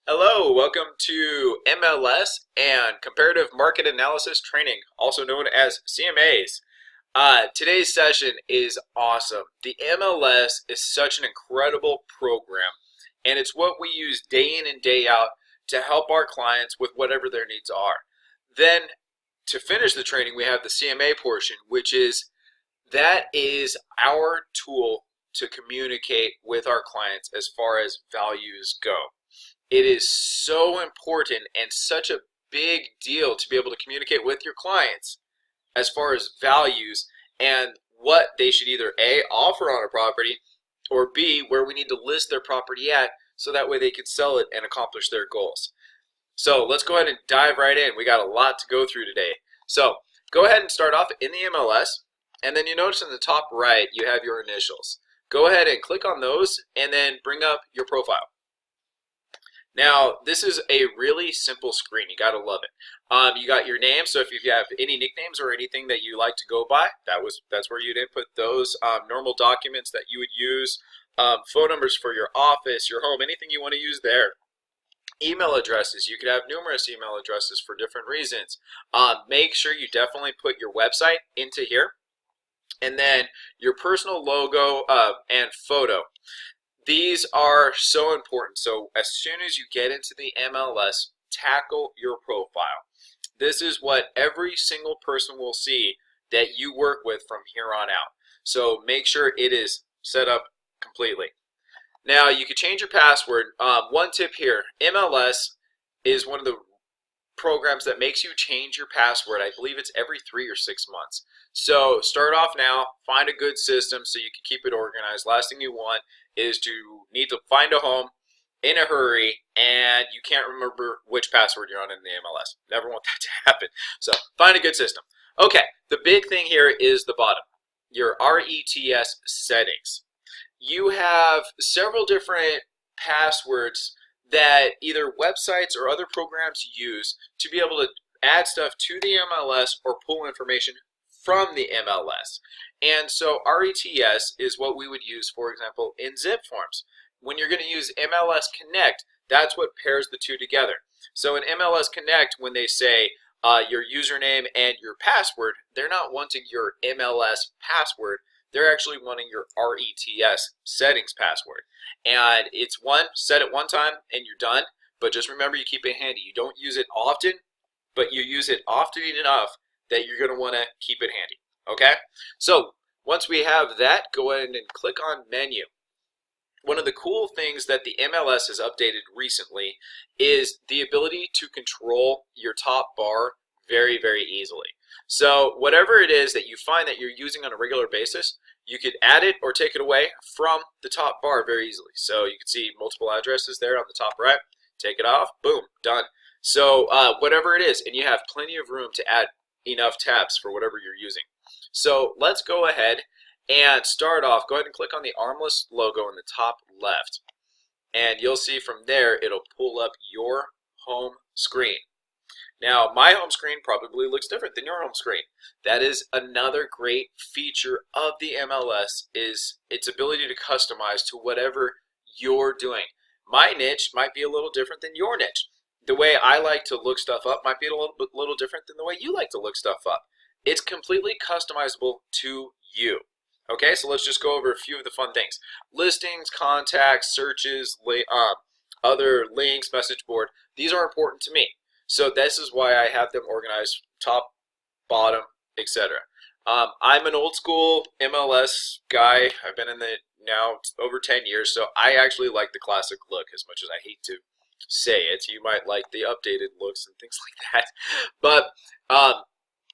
Hello, welcome to MLS and Comparative Market Analysis Training, also known as CMAs. Today's session is awesome. The MLS is such an incredible program, and it's what we use day in and day out to help our clients with whatever their needs are. Then, to finish the training, we have the CMA portion, which is our tool to communicate with our clients as far as values go. It is so important and such a big deal to be able to communicate with your clients as far as values and what they should either A, offer on a property, or B, where we need to list their property at so that way they can sell it and accomplish their goals. So let's go ahead and dive right in. We got a lot to go through today. So go ahead and start off in the MLS, and then you notice in the top right you have your initials. Go ahead and click on those and then bring up your profile. Now, this is a really simple screen. You gotta love it. You got your name, so if you have any nicknames or anything that you like to go by, that's where you'd input those. Normal documents that you would use, phone numbers for your office, your home, anything you want to use there. Email addresses. You could have numerous email addresses for different reasons. Make sure you definitely put your website into here, and then your personal logo and photo. These are so important. So as soon as you get into the MLS, tackle your profile. This is what every single person will see that you work with from here on out. So make sure it is set up completely. Now you can change your password. One tip here, MLS is one of the programs that makes you change your password. I believe it's every 3 or 6 months. So start off now, find a good system so you can keep it organized. Last thing you want is to need to find a home in a hurry and you can't remember which password you're on in the MLS. Never want that to happen. So find a good system. Okay, the big thing here is the bottom, your RETS settings. You have several different passwords that either websites or other programs use to be able to add stuff to the MLS or pull information from the MLS. And so RETS is what we would use, for example, in zip forms. When you're going to use MLS Connect, that's what pairs the two together. So in MLS Connect, when they say your username and your password, they're not wanting your MLS password. They're actually wanting your RETS settings password. And it's set it one time and you're done, but just remember you keep it handy. You don't use it often, but you use it often enough that you're going to want to keep it handy. Okay? So once we have that, go ahead and click on menu. One of the cool things that the MLS has updated recently is the ability to control your top bar very, very easily. So whatever it is that you find that you're using on a regular basis, you could add it or take it away from the top bar very easily. So you can see multiple addresses there on the top right. Take it off, boom, done. So whatever it is, and you have plenty of room to add enough tabs for whatever you're using. So let's go ahead and start off. Go ahead and click on the armless logo in the top left. And you'll see from there, it'll pull up your home screen. Now, my home screen probably looks different than your home screen. That is another great feature of the MLS is its ability to customize to whatever you're doing. My niche might be a little different than your niche. The way I like to look stuff up might be a little different than the way you like to look stuff up. It's completely customizable to you. Okay, so let's just go over a few of the fun things. Listings, contacts, searches, other links, message board. These are important to me. So this is why I have them organized top, bottom, etc. I'm an old school MLS guy. I've been in the now over 10 years, so I actually like the classic look as much as I hate to say it. You might like the updated looks and things like that. But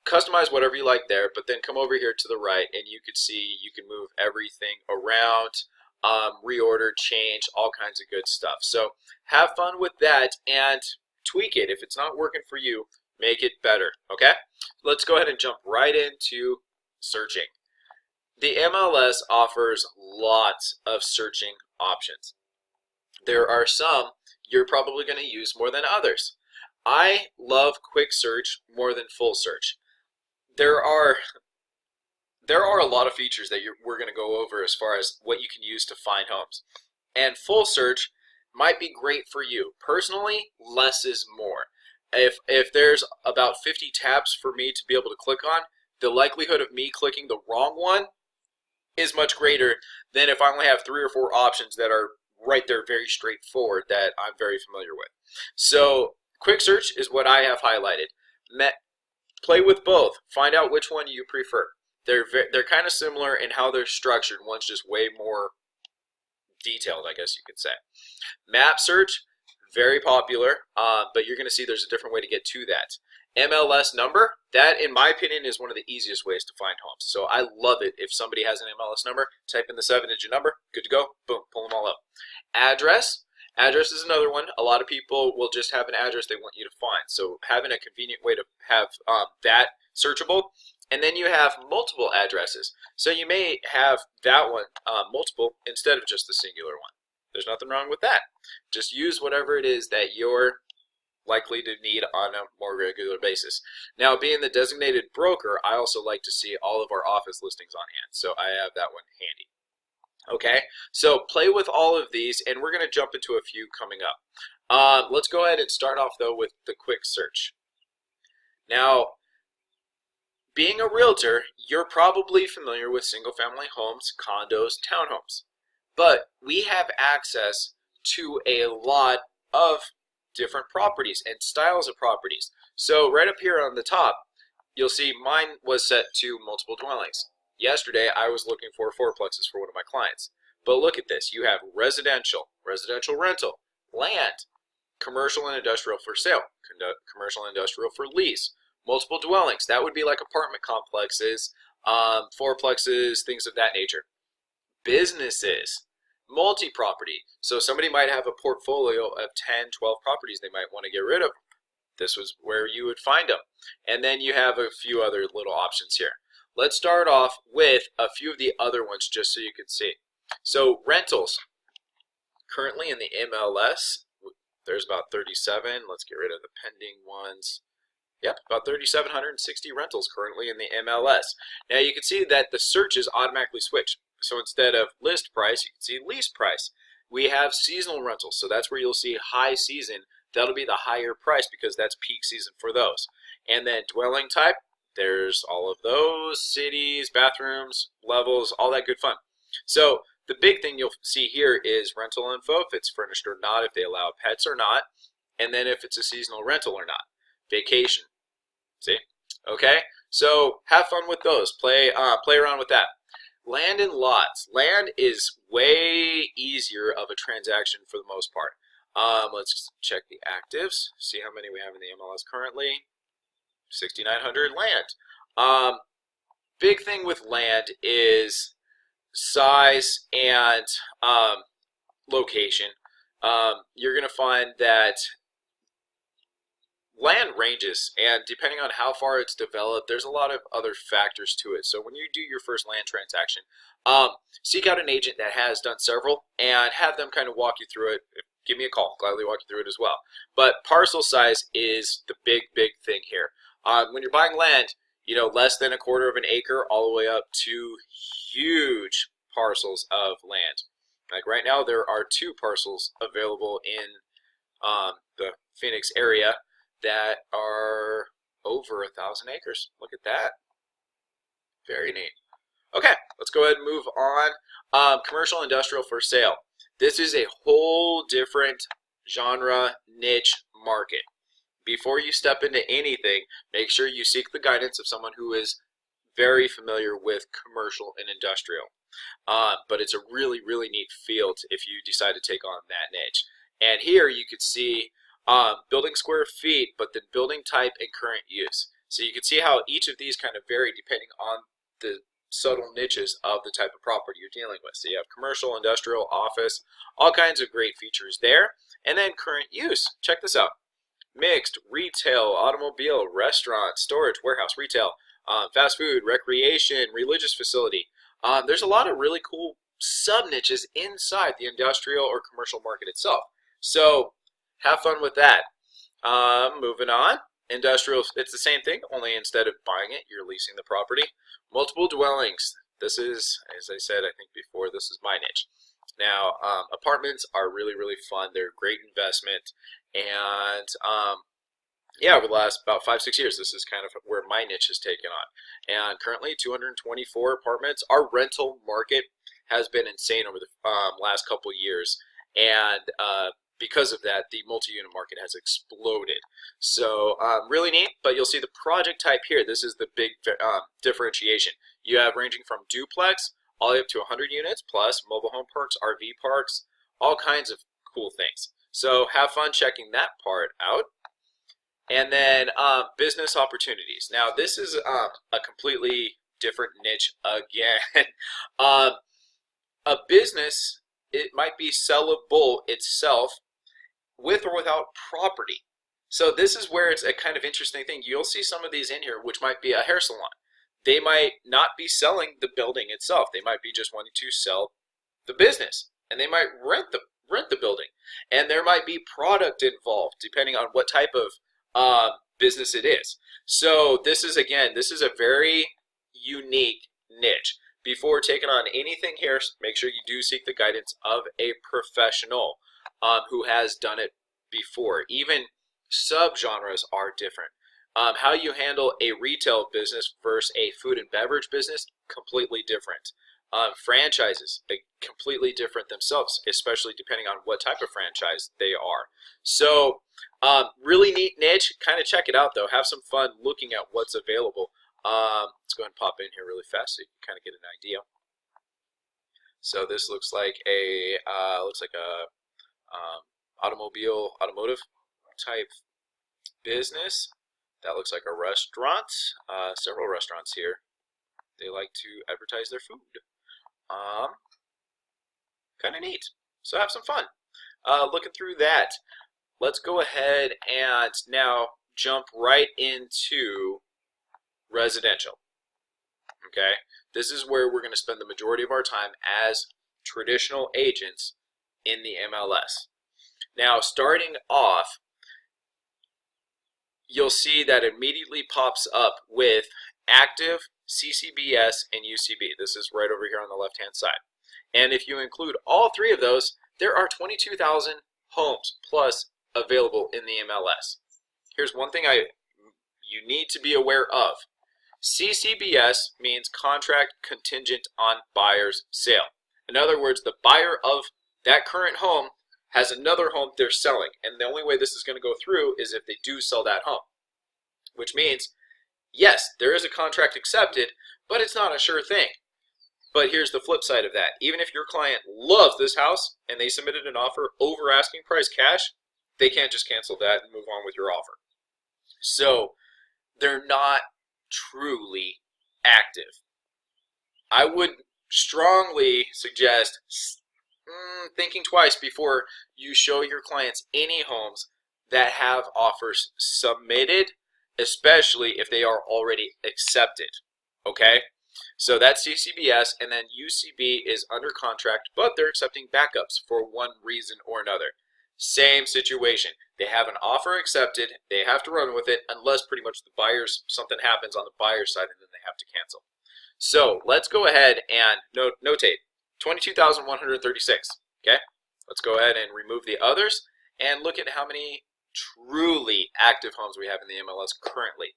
customize whatever you like there, but then come over here to the right and you can see you can move everything around, reorder, change, all kinds of good stuff. So have fun with that and tweak it. If it's not working for you, make it better, okay? Let's go ahead and jump right into searching. The MLS offers lots of searching options. There are some you're probably going to use more than others. I love quick search more than full search. There are a lot of features that we're going to go over as far as what you can use to find homes. And full search might be great for you. Personally, less is more. If there's about 50 tabs for me to be able to click on, the likelihood of me clicking the wrong one is much greater than if I only have 3 or 4 options that are right there, very straightforward, that I'm very familiar with. So quick search is what I have highlighted. Play with both. Find out which one you prefer. They're kind of similar in how they're structured. One's just way more detailed, I guess you could say. Map search, very popular, but you're going to see there's a different way to get to that. MLS number, that in my opinion is one of the easiest ways to find homes. So I love it. If somebody has an MLS number, type in the 7-digit number, good to go, boom, pull them all up. Address, address is another one. A lot of people will just have an address they want you to find. So having a convenient way to have that searchable. And then you have multiple addresses. So you may have that one multiple instead of just the singular one. There's nothing wrong with that. Just use whatever it is that you're likely to need on a more regular basis. Now, being the designated broker, I also like to see all of our office listings on hand. So I have that one handy. Okay, so play with all of these, and we're going to jump into a few coming up. Let's go ahead and start off, though, with the quick search. Now, being a realtor, you're probably familiar with single-family homes, condos, townhomes. But we have access to a lot of different properties and styles of properties. So right up here on the top, you'll see mine was set to multiple dwellings. Yesterday, I was looking for fourplexes for one of my clients. But look at this. You have residential, residential rental, land, commercial and industrial for sale, commercial and industrial for lease, multiple dwellings. That would be like apartment complexes, fourplexes, things of that nature. Businesses, multi-property. So somebody might have a portfolio of 10, 12 properties they might want to get rid of. This was where you would find them. And then you have a few other little options here. Let's start off with a few of the other ones just so you can see. So rentals. Currently in the MLS, there's about 37. Let's get rid of the pending ones. Yep, about 3,760 rentals currently in the MLS. Now you can see that the searches automatically switch. So instead of list price, you can see lease price. We have seasonal rentals, so that's where you'll see high season. That'll be the higher price because that's peak season for those. And then dwelling type, there's all of those, cities, bathrooms, levels, all that good fun. So the big thing you'll see here is rental info, if it's furnished or not, if they allow pets or not, and then if it's a seasonal rental or not. Vacation. See? Okay? So have fun with those. Play around with that. Land and lots. Land is way easier of a transaction for the most part. Let's check the actives, see how many we have in the MLS currently. 6,900 land. Big thing with land is size and location. You're going to find that land ranges, and depending on how far it's developed, there's a lot of other factors to it. So when you do your first land transaction, seek out an agent that has done several and have them kind of walk you through it. Give me a call. Gladly walk you through it as well. But parcel size is the big thing here. When you're buying land, you know, less than 1/4 of an acre all the way up to huge parcels of land. Like right now, there are 2 parcels available in the Phoenix area that are over 1,000 acres. Look at that. Very neat. Okay, let's go ahead and move on. Commercial industrial for sale. This is a whole different genre, niche market. Before you step into anything, make sure you seek the guidance of someone who is very familiar with commercial and industrial. But it's a really neat field if you decide to take on that niche. And here you could see building square feet, but then building type and current use. So you can see how each of these kind of vary depending on the subtle niches of the type of property you're dealing with. So you have commercial, industrial, office, all kinds of great features there. And then current use. Check this out. Mixed, retail, automobile, restaurant, storage, warehouse, retail, fast food, recreation, religious facility. There's a lot of really cool sub-niches inside the industrial or commercial market itself. So have fun with that. Moving on. Industrial, it's the same thing, only instead of buying it, you're leasing the property. Multiple dwellings. This is, as I said, I think before, this is my niche. Now, apartments are really, really fun. They're a great investment. And yeah, over the last about 5, 6 years, this is kind of where my niche has taken on. And currently, 224 apartments. Our rental market has been insane over the last couple years. And because of that, the multi-unit market has exploded. So really neat, but you'll see the project type here. This is the big differentiation. You have ranging from duplex all the way up to 100 units, plus mobile home parks, RV parks, all kinds of cool things. So have fun checking that part out. And then business opportunities. Now this is a completely different niche again. A business, it might be sellable itself with or without property. So this is where it's a kind of interesting thing. You'll see some of these in here, which might be a hair salon. They might not be selling the building itself. They might be just wanting to sell the business, and they might rent the building. And there might be product involved, depending on what type of business it is. So this is a very unique niche. Before taking on anything here, make sure you do seek the guidance of a professional who has done it before. Even subgenres are different. How you handle a retail business versus a food and beverage business, completely different. Franchises, completely different themselves, especially depending on what type of franchise they are. So really neat niche. Kind of check it out though. Have some fun looking at what's available. Let's go ahead and pop in here really fast so you can kind of get an idea. So this looks like a automotive type business. That looks like a restaurant. Several restaurants here. They like to advertise their food. Kind of neat. So have some fun looking through that. Let's go ahead and now jump right into residential. Okay, this is where we're going to spend the majority of our time as traditional agents in the MLS. Now, starting off, you'll see that it immediately pops up with active, CCBS, and UCB. This is right over here on the left-hand side. And if you include all three of those, there are 22,000 homes plus available in the MLS. Here's one thing you need to be aware of. CCBS means contract contingent on buyer's sale. In other words, the buyer of that current home has another home they're selling, and the only way this is going to go through is if they do sell that home. Which means, yes, there is a contract accepted, but it's not a sure thing. But here's the flip side of that. Even if your client loves this house and they submitted an offer over asking price cash, they can't just cancel that and move on with your offer. So they're not truly active. I would strongly suggest thinking twice before you show your clients any homes that have offers submitted, especially if they are already accepted. Okay? So that's CCBS, and then UCB is under contract, but they're accepting backups for one reason or another. Same situation. They have an offer accepted, they have to run with it unless pretty much something happens on the buyer's side and then they have to cancel. So let's go ahead and notate 22,136. Okay? Let's go ahead and remove the others and look at how many truly active homes we have in the MLS currently.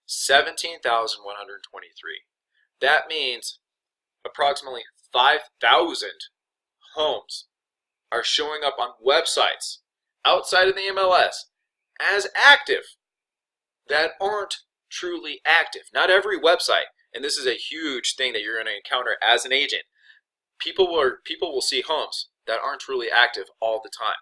17,123. That means approximately 5,000 homes are showing up on websites outside of the MLS as active that aren't truly active. Not every website, and this is a huge thing that you're going to encounter as an agent. People will see homes that aren't truly active all the time.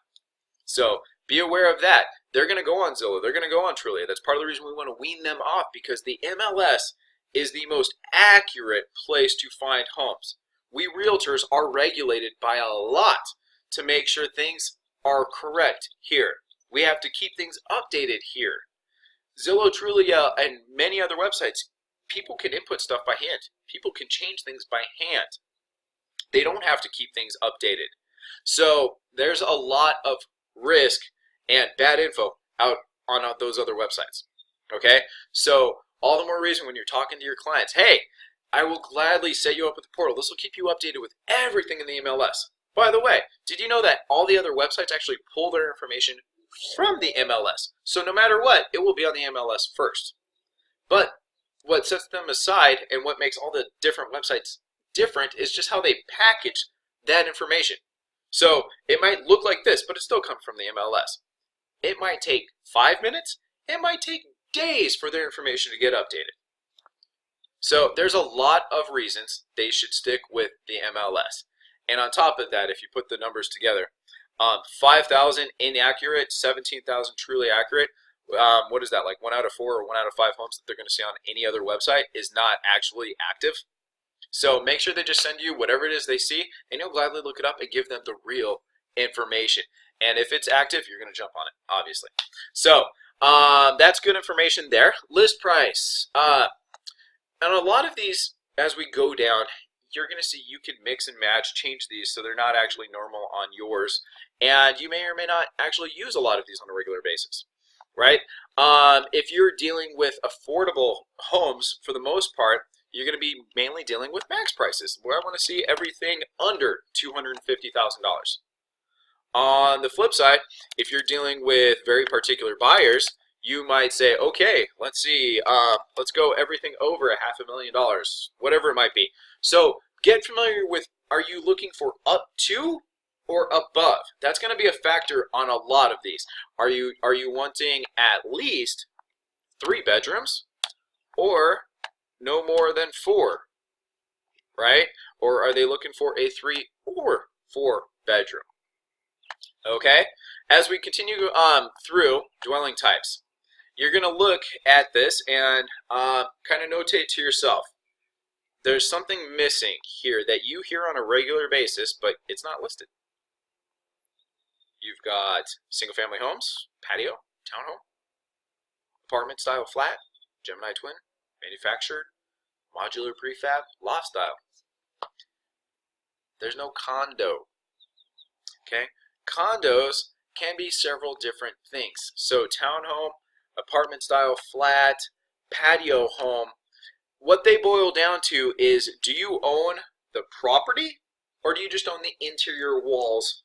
So be aware of that. They're going to go on Zillow. They're going to go on Trulia. That's part of the reason we want to wean them off, because the MLS is the most accurate place to find homes. We realtors are regulated by a lot to make sure things are correct here. We have to keep things updated here. Zillow, Trulia, and many other websites, people can input stuff by hand. People can change things by hand. They don't have to keep things updated. So there's a lot of risk and bad info out on those other websites. Okay? So all the more reason when you're talking to your clients, hey, I will gladly set you up with a portal. This will keep you updated with everything in the MLS. By the way, did you know that all the other websites actually pull their information from the MLS? So no matter what, it will be on the MLS first. But what sets them aside and what makes all the different websites different is just how they package that information. So it might look like this, but it still comes from the MLS. It might take 5 minutes. It might take days for their information to get updated. So there's a lot of reasons they should stick with the MLS. And on top of that, if you put the numbers together, 5,000 inaccurate, 17,000 truly accurate, what is that, like 1 out of 4 or 1 out of 5 homes that they're going to see on any other website is not actually active. So make sure they just send you whatever it is they see, and you'll gladly look it up and give them the real information. And if it's active, you're going to jump on it, obviously. So that's good information there. List price. And a lot of these, as we go down, you're going to see you can mix and match, change these so they're not actually normal on yours. And you may or may not actually use a lot of these on a regular basis, right? If you're dealing with affordable homes, for the most part, you're going to be mainly dealing with max prices, where I want to see everything under $250,000. On the flip side, if you're dealing with very particular buyers, you might say, okay, let's see, let's go everything over $500,000, whatever it might be. So get familiar with, are you looking for up to or above? That's going to be a factor on a lot of these. Are you wanting at least 3 bedrooms or no more than 4, right? Or are they looking for a 3 or 4 bedroom? Okay, as we continue through dwelling types, you're going to look at this and kind of notate to yourself, there's something missing here that you hear on a regular basis, but it's not listed. You've got single-family homes, patio, townhome, apartment-style flat, Gemini twin, manufactured, modular prefab, loft style. There's no condo. Okay, condos can be several different things. So townhome, apartment-style flat, patio home. What they boil down to is, do you own the property or do you just own the interior walls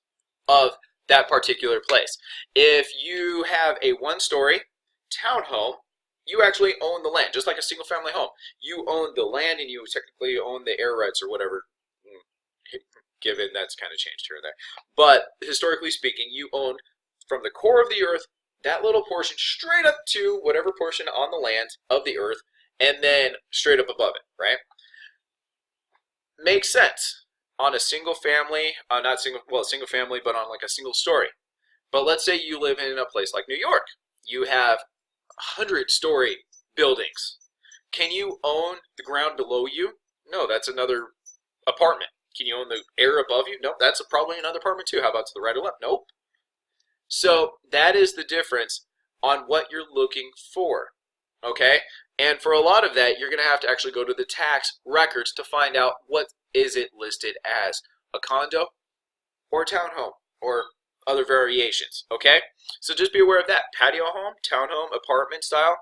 of that particular place? If you have a 1-story townhome, you actually own the land, just like a single-family home. You own the land and you technically own the air rights or whatever, given that's kind of changed here and there. But historically speaking, you own from the core of the earth, that little portion straight up to whatever portion on the land of the earth, and then straight up above it, right? Makes sense on a single family, single family, but on like a single story. But let's say you live in a place like New York. You have 100-story buildings. Can you own the ground below you? No, that's another apartment. Can you own the air above you? Nope, that's probably another apartment too. How about to the right or left? Nope. So that is the difference on what you're looking for, okay? And for a lot of that, you're going to have to actually go to the tax records to find out what is it listed as, a condo or a townhome or other variations, okay? So just be aware of that. Patio home, townhome, apartment style,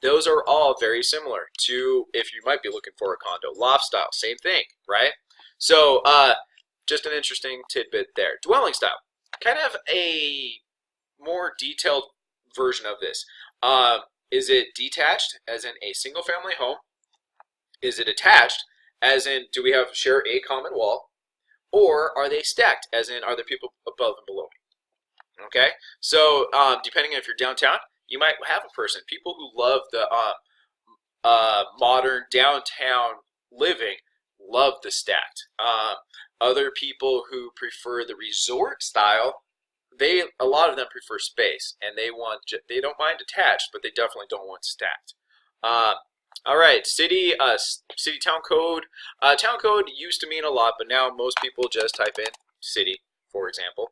those are all very similar to if you might be looking for a condo. Loft style, same thing, right? So just an interesting tidbit there. Dwelling style, kind of a more detailed version of this. Is it detached, as in a single family home? Is it attached, as in do we share a common wall? Or are they stacked, as in are there people above and below me? Okay, so depending on if you're downtown, you might have a person, people who love the modern downtown living, love the stacked. Other people who prefer the resort style, a lot of them prefer space, and they don't mind attached, but they definitely don't want stacked. All right, city town code. Town code used to mean a lot, but now most people just type in city, for example.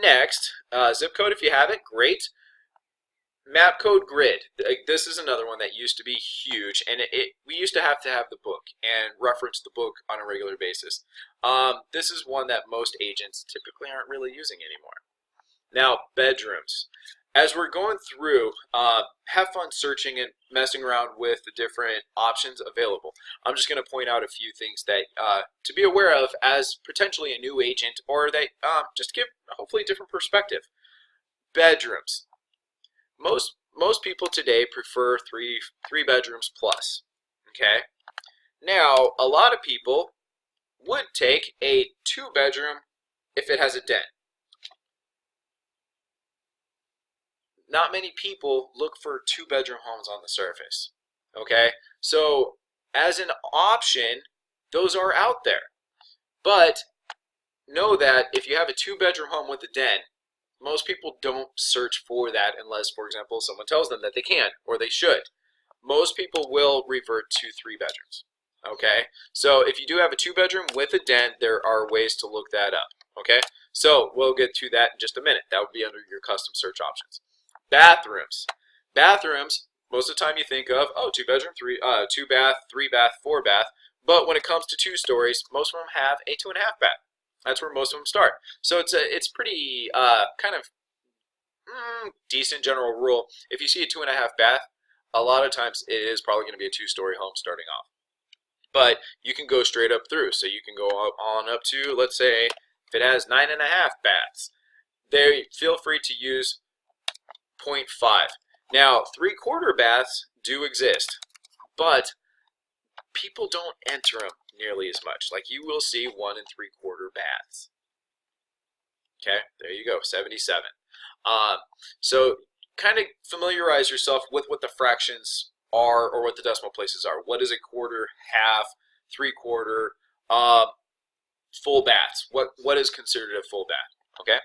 Next, zip code if you have it, great. Map code grid. This is another one that used to be huge, and we used to have the book and reference the book on a regular basis. This is one that most agents typically aren't really using anymore. Now, bedrooms. as we're going through, have fun searching and messing around with the different options available. I'm just going to point out a few things that to be aware of as potentially a new agent, or that just give hopefully a different perspective. Bedrooms. Most people today prefer three bedrooms plus. Okay. Now, a lot of people would take a 2-bedroom if it has a den. Not many people look for 2-bedroom homes on the surface. Okay, so as an option, those are out there. But know that if you have a 2-bedroom home with a den, most people don't search for that unless, for example, someone tells them that they can or they should. Most people will revert to 3 bedrooms. Okay, so if you do have a 2-bedroom with a den, there are ways to look that up. Okay, so we'll get to that in just a minute. That would be under your custom search options. Bathrooms. Bathrooms, most of the time you think of, oh, 2-bedroom, 2 bath, 3 bath, 4 bath. But when it comes to 2 stories, most of them have a 2.5 bath. That's where most of them start. So it's pretty kind of decent general rule. If you see a 2.5 bath, a lot of times it is probably going to be a 2-story home starting off. But you can go straight up through. So you can go on up to, let's say, if it has 9.5 baths, there feel free to use 0.5. Now, 3/4 baths do exist, but people don't enter them nearly as much. Like, you will see 1 and 3/4 baths. Okay, there you go, 77. So kind of familiarize yourself with what the fractions are or what the decimal places are. What is a quarter, half, 3/4, full baths? What is considered a full bath? Okay,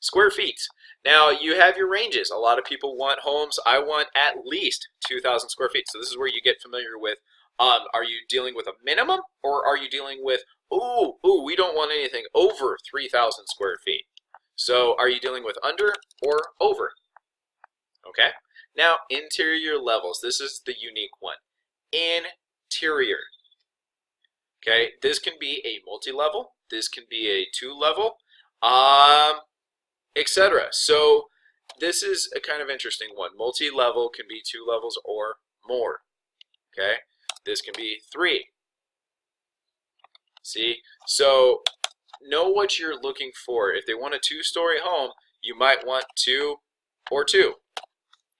square feet. Now you have your ranges. A lot of people want homes. I want at least 2,000 square feet. So this is where you get familiar with. Are you dealing with a minimum, or are you dealing with we don't want anything over 3,000 square feet? So are you dealing with under or over? Okay. Now, interior levels. This is the unique one. Interior. Okay. This can be a multi-level. This can be a 2-level, etc. So this is a kind of interesting one. Multi-level can be 2 levels or more. Okay. This can be 3. See? So know what you're looking for. If they want a 2-story home, you might want 2 or 2.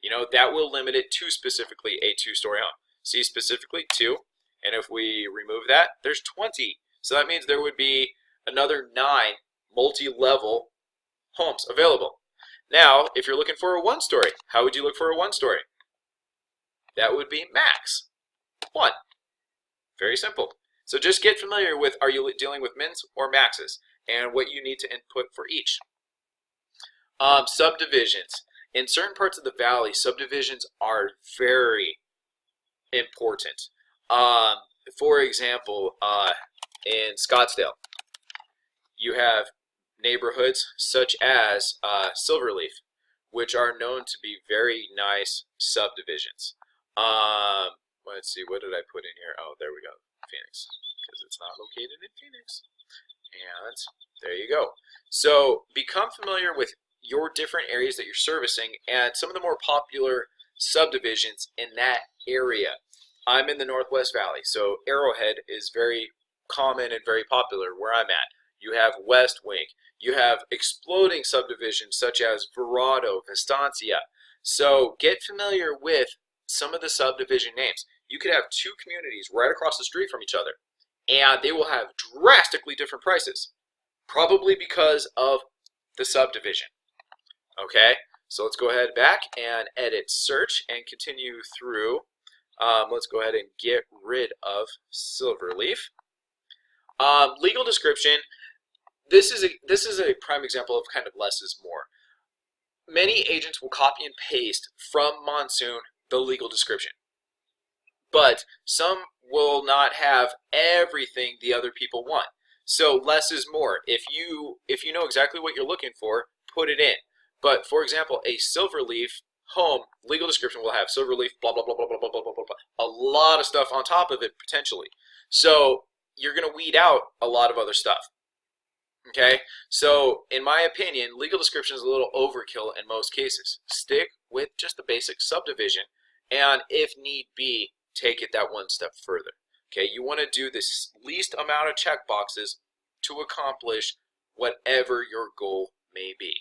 You know, that will limit it to specifically a 2-story home. See, specifically 2, and if we remove that, there's 20. So that means there would be another 9 multi-level homes available. Now, if you're looking for a 1-story, how would you look for a 1-story? That would be max 1. Very simple. So just get familiar with, are you dealing with mins or maxes, and what you need to input for each. Subdivisions. In certain parts of the valley, subdivisions are very important. For example, in Scottsdale, you have neighborhoods such as Silverleaf, which are known to be very nice subdivisions. Let's see, what did I put in here? Oh, there we go, Phoenix, because it's not located in Phoenix. And there you go. So become familiar with your different areas that you're servicing and some of the more popular subdivisions in that area. I'm in the Northwest Valley, so Arrowhead is very common and very popular where I'm at. You have West Wing. You have exploding subdivisions such as Verado, Vistancia. So get familiar with some of the subdivision names. You could have 2 communities right across the street from each other, and they will have drastically different prices, probably because of the subdivision. Okay, so let's go ahead back and edit search and continue through. Let's go ahead and get rid of Silverleaf. Legal description. This is a prime example of kind of less is more. Many agents will copy and paste from Monsoon the legal description, but some will not have everything the other people want. So less is more. If you know exactly what you're looking for, put it in. But for example, a Silverleaf home legal description will have Silverleaf, blah blah blah blah blah blah blah blah blah, a lot of stuff on top of it potentially. So you're going to weed out a lot of other stuff. Okay, so in my opinion, legal description is a little overkill in most cases. Stick with just the basic subdivision, and if need be, take it that one step further. Okay, you want to do the least amount of check boxes to accomplish whatever your goal may be.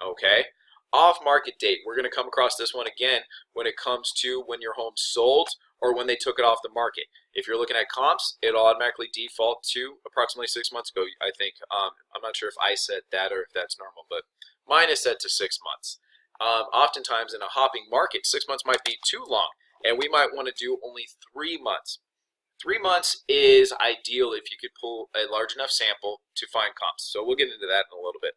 Okay, off-market date. We're going to come across this one again when it comes to when your home sold or when they took it off the market. If you're looking at comps, it'll automatically default to approximately 6 months ago, I think. I'm not sure if I said that or if that's normal, but mine is set to 6 months. Oftentimes in a hopping market, 6 months might be too long, and we might want to do only 3 months. 3 months is ideal if you could pull a large enough sample to find comps. So we'll get into that in a little bit.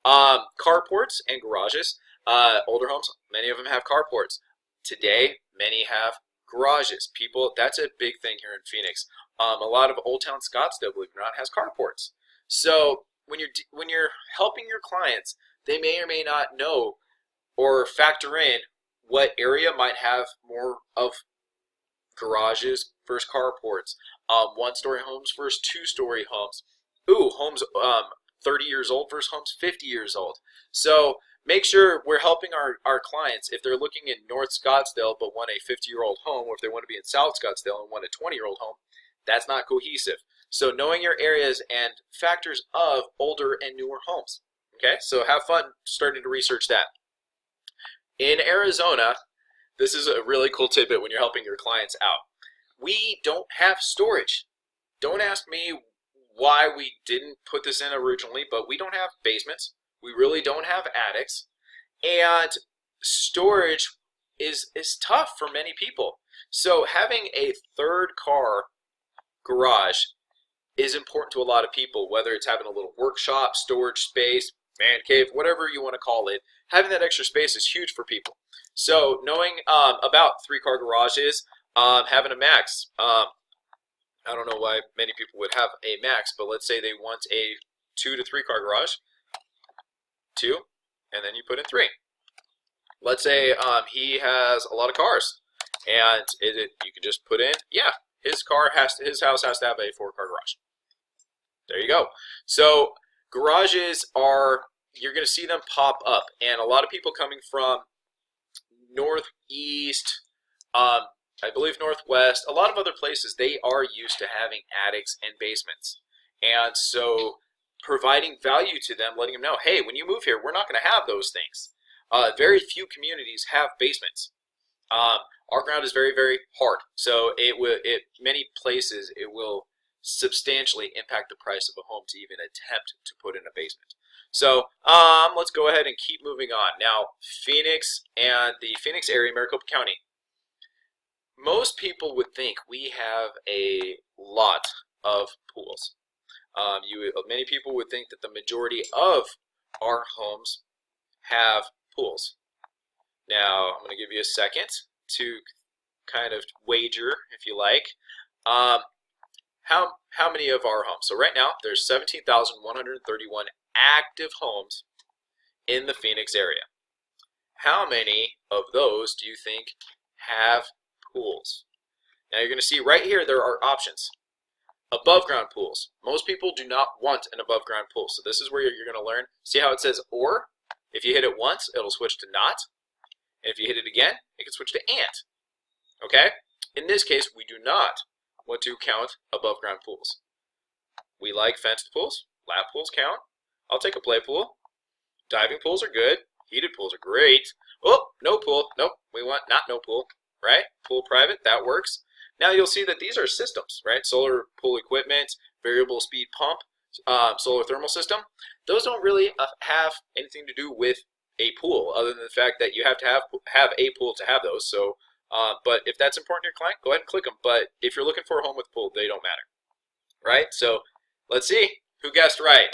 Carports and garages. Older homes, many of them have carports. Today, many have garages. People, that's a big thing here in Phoenix. A lot of Old Town Scottsdale, believe it or not, has carports. So when you're helping your clients, they may or may not know or factor in what area might have more of garages versus carports. One-story homes versus two-story homes. Homes 30 years old versus homes 50 years old. So make sure we're helping our clients if they're looking in North Scottsdale but want a 50-year-old home, or if they want to be in South Scottsdale and want a 20-year-old home. That's not cohesive. So knowing your areas and factors of older and newer homes. Okay, so have fun starting to research that. In Arizona, this is a really cool tidbit when you're helping your clients out. We don't have storage. Don't ask me why we didn't put this in originally, but we don't have basements. We really don't have attics. And storage is tough for many people. So having a third car garage is important to a lot of people, whether it's having a little workshop, storage space, man cave, whatever you want to call it. Having that extra space is huge for people. So knowing about 3-car garages, having a max. I don't know why many people would have a max, but let's say they want a 2 to 3-car garage. 2, and then you put in 3. Let's say he has a lot of cars, and you can just put in, yeah, his house has to have a 4-car garage. There you go. So garages you're going to see them pop up, and a lot of people coming from northeast, I believe northwest, a lot of other places, they are used to having attics and basements. And so providing value to them, letting them know, hey, when you move here, we're not going to have those things. Very few communities have basements. Our ground is very, very hard. So many places, it will substantially impact the price of a home to even attempt to put in a basement. So let's go ahead and keep moving on. Now, Phoenix and the Phoenix area, Maricopa County. Most people would think we have a lot of pools. Many people would think that the majority of our homes have pools. Now, I'm going to give you a second to kind of wager, if you like. How many of our homes? So right now, there's 17,131 active homes in the Phoenix area. How many of those do you think have pools? Now you're going to see right here there are options. Above ground pools. Most people do not want an above ground pool. So this is where you're going to learn. See how it says or? If you hit it once, it'll switch to not. And if you hit it again, it can switch to and. Okay? In this case, we do not want to count above ground pools. We like fenced pools. Lap pools count. I'll take a play pool. Diving pools are good. Heated pools are great. Oh, no pool. Nope. We want not no pool. Right? Pool private. That works. Now you'll see that these are systems, right? Solar pool equipment, variable speed pump, solar thermal system. Those don't really have anything to do with a pool, other than the fact that you have to have a pool to have those. So, but if that's important to your client, go ahead and click them. But if you're looking for a home with a pool, they don't matter, right? So let's see who guessed right.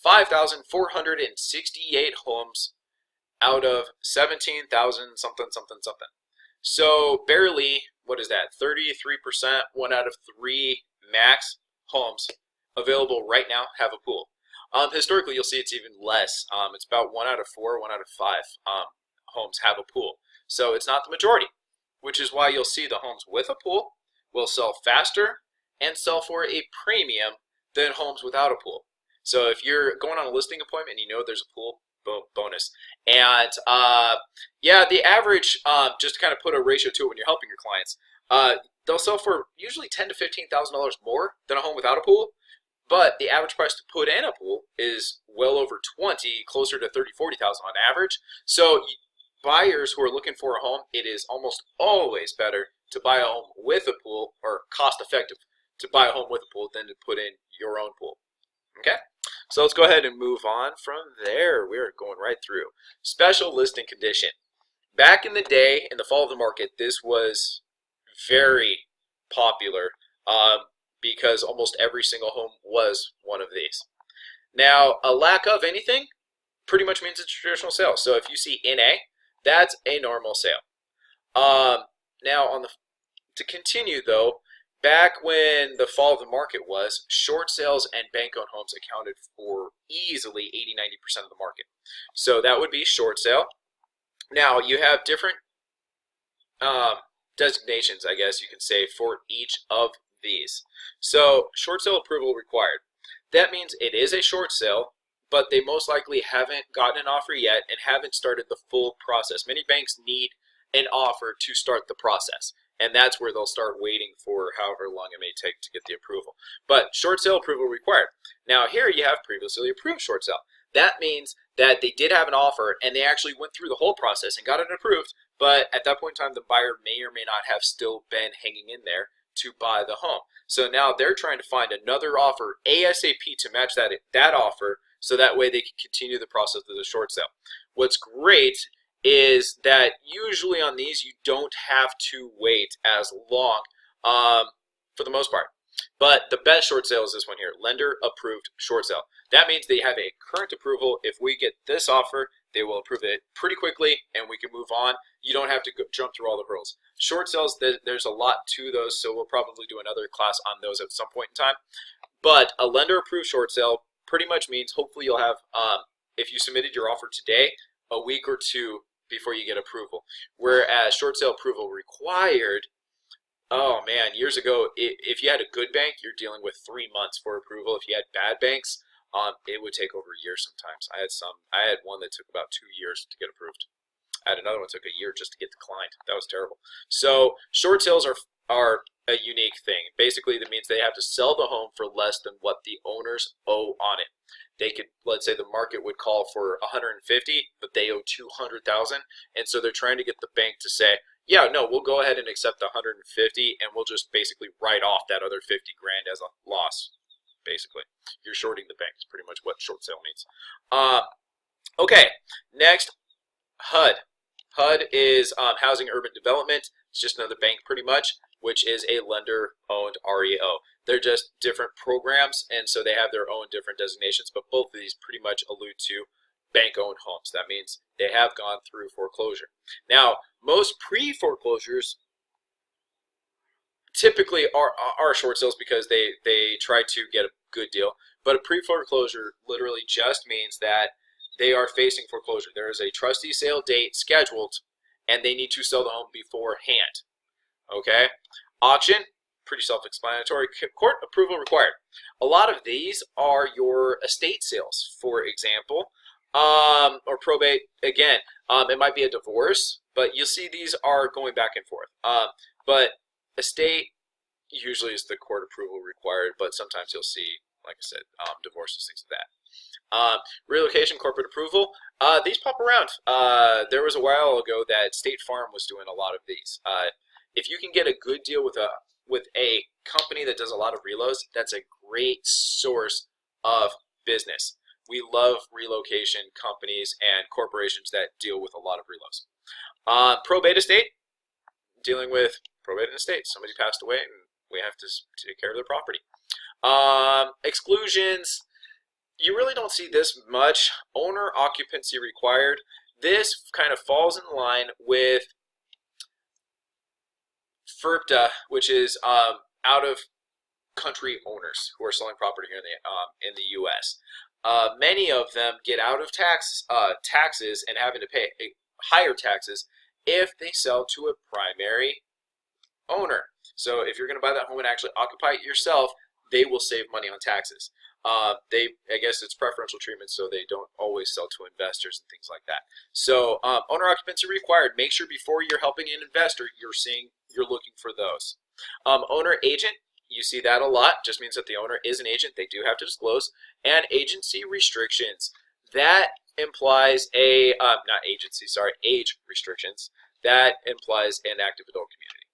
5,468 homes out of 17,000 something. So barely, what is that? 33%, 1 out of 3 max homes available right now have a pool. Historically, you'll see it's even less. It's about 1 out of 4, 1 out of 5 homes have a pool. So it's not the majority, which is why you'll see the homes with a pool will sell faster and sell for a premium than homes without a pool. So if you're going on a listing appointment and you know there's a pool, boom, bonus. And yeah, the average, just to kind of put a ratio to it when you're helping your clients, they'll sell for usually $10,000 to $15,000 more than a home without a pool. But the average price to put in a pool is well over 20, closer to 30, 40,000 on average. So buyers who are looking for a home, it is almost always better to buy a home with a pool, or cost effective to buy a home with a pool than to put in your own pool. Okay, so let's go ahead and move on from there. We're going right through special listing condition. Back in the day, in the fall of the market, this was very popular because almost every single home was one of these. Now, a lack of anything pretty much means it's a traditional sale. So if you see NA, that's a normal sale. Now, to continue though, back when the fall of the market was, short sales and bank-owned homes accounted for easily 80–90% of the market. So that would be short sale. Now, you have different designations, I guess you can say, for each of these. So, short sale approval required. That means it is a short sale, but they most likely haven't gotten an offer yet and haven't started the full process. Many banks need an offer to start the process, and that's where they'll start waiting for however long it may take to get the approval. But short sale approval required. Now here you have previously approved short sale. That means that they did have an offer and they actually went through the whole process and got it approved, but at that point in time the buyer may or may not have still been hanging in there to buy the home. So now they're trying to find another offer ASAP to match that offer, so that way they can continue the process of the short sale. What's great is that usually on these you don't have to wait as long for the most part. But the best short sale is this one here, lender approved short sale. That means they have a current approval. If we get this offer, they will approve it pretty quickly and we can move on. You don't have to jump through all the hurdles. Short sales, there's a lot to those, so we'll probably do another class on those at some point in time. But a lender approved short sale pretty much means hopefully you'll have, if you submitted your offer today, a week or two before you get approval. Whereas short sale approval required, oh man, years ago, if you had a good bank, you're dealing with 3 months for approval. If you had bad banks, it would take over a year sometimes. I had one that took about 2 years to get approved. I had another one that took a year just to get declined. That was terrible. So short sales are a unique thing. Basically, that means they have to sell the home for less than what the owners owe on it. They could, let's say the market would call for 150, but they owe 200,000, and so they're trying to get the bank to say, yeah, no, we'll go ahead and accept the 150, and we'll just basically write off that other 50 grand as a loss. Basically, you're shorting the bank. Is pretty much what short sale means. Okay, next, HUD. HUD is Housing Urban Development. It's just another bank pretty much, which is a lender-owned REO. They're just different programs, and so they have their own different designations, but both of these pretty much allude to bank-owned homes. That means they have gone through foreclosure. Now, most pre-foreclosures typically are short sales because they try to get a good deal, but a pre-foreclosure literally just means that they are facing foreclosure. There is a trustee sale date scheduled, and they need to sell the home beforehand. Okay? Auction, pretty self-explanatory. Court approval required. A lot of these are your estate sales, for example, or probate. Again, it might be a divorce, but you'll see these are going back and forth. But estate usually is the court approval required, but sometimes you'll see, like I said, divorces, things like that. Relocation, corporate approval. These pop around. There was a while ago that State Farm was doing a lot of these. If you can get a good deal with a company that does a lot of relos, that's a great source of business. We love relocation companies and corporations that deal with a lot of relos. Probate estate, dealing with probate and estate. Somebody passed away and we have to take care of their property. Exclusions, you really don't see this much. Owner occupancy required. This kind of falls in line with FIRPTA, which is out of country owners who are selling property here in the U.S. Many of them get out of taxes and having to pay higher taxes if they sell to a primary owner. So if you're going to buy that home and actually occupy it yourself, they will save money on taxes. I guess it's preferential treatment, so they don't always sell to investors and things like that. So owner occupancy required. Make sure before you're helping an investor, you're looking for those. Owner agent, you see that a lot. Just means that the owner is an agent. They do have to disclose. And agency restrictions. That implies age restrictions. That implies an active adult community.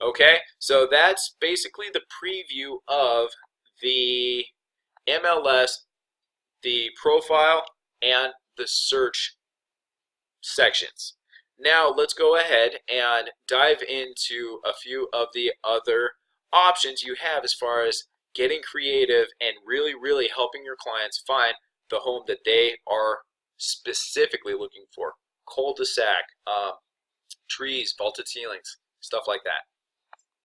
Okay, so that's basically the preview of the MLS, the profile, and the search sections. Now let's go ahead and dive into a few of the other options you have as far as getting creative and really helping your clients find the home that they are specifically looking for. Cul-de-sac, trees, vaulted ceilings, stuff like that.